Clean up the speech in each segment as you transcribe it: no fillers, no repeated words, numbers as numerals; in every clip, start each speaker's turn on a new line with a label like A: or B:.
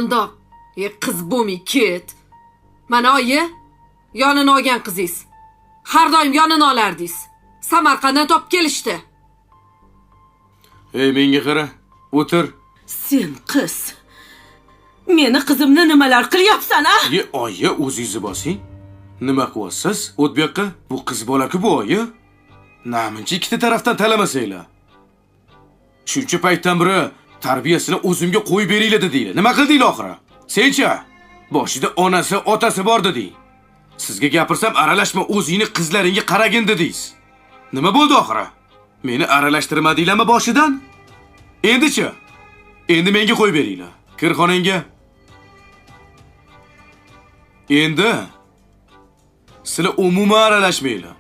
A: Undoq, qiz bo'lmay ket. Mana oyi, yonini olgan qizingiz. Har doim yonini olardingiz. Samarqanddan topib kelishdi.
B: Ey, menga qara, o'tir.
C: Sen qiz. Meni qizimni nimalar qilyapsan-a?
B: Oyi, o'zingizni bosing. Nima qilyapsiz? O't bu yoqqa. Bu qiz bola-ku bu oyi. Namuncha ikkita tarafdan talamasanglar. Shuncha paytdan beri tarbiyasini o'zimga qo'yib beringlar dedinglar. Nima qildinglar oxiri? Sencha? Boshida onasi, otasi bor deding. Sizga gapirsam aralashma, o'zingni qizlaringga qaragin dedingiz. Nima bo'ldi oxiri? Meni aralashtirmadinglarmi boshidan? Endi-chi? Endi menga qo'yib beringlar. Kir xonangga. Endi sizlar umuman aralashmanglar.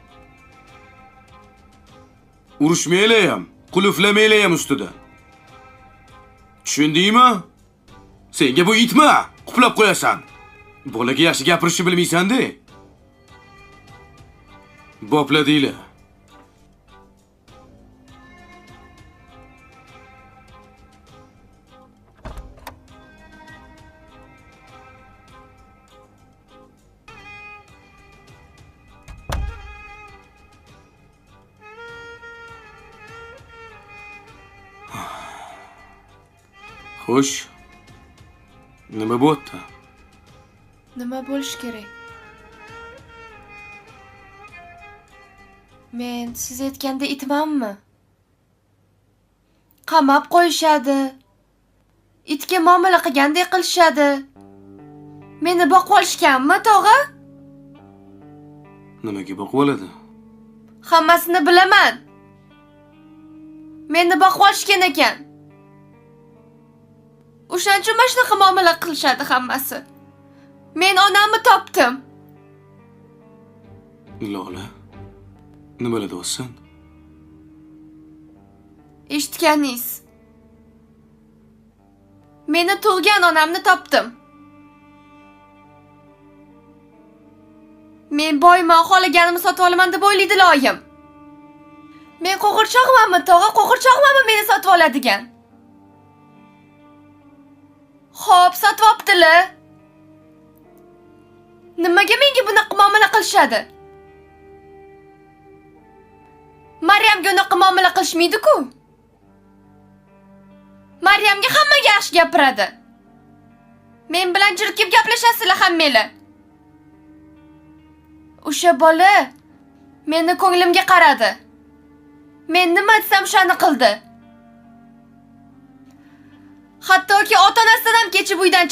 B: Urushmanglar ham, quluflamanglar ham ustida. Tushundingmi? Senga bu itma, quplab qo'yasan. Bolaga yaxshi gapirishni bilmaysan-da. Bopladinglar. Xo'sh. Nima bo'pti?
D: Nima bo'lish kerak? Men siz aytganda itmanmi? Qamab qo'yishadi. Itga muomala qilgandek qilishadi. Meni boqib olishganmi, tog'a?
B: Nimaga boqib oladi?
D: Hammasini bilaman. Meni boqib olishgan ekan. O'shaning uchun mana shunaqa muomala qilishadi hammasi. Men onamni topdim.
B: Lola, nimalar deyapsan?
D: Eshitganingiz. Meni tug'gan onamni topdim. Men boyman, xohlaganimni sotib olaman deb o'ylaydilar oyim. Men qo'g'irchoqmanmi, tog'a? Qo'g'irchoqmanmi meni sotib oladigan? Xo'p, sotib olibdilar. Nimaga menga bunaqa muomala qilishadi? Maryamga unaqa muomala qilishmaydi-ku. Maryamga hamma yaxshi gapiradi. Men bilan jirkib gaplashasizlar hammanglar. O'sha bola meni ko'nglimga qaradi. Men nima desam shuni qildi. Hattoki ota-onasidan ham kechib uydan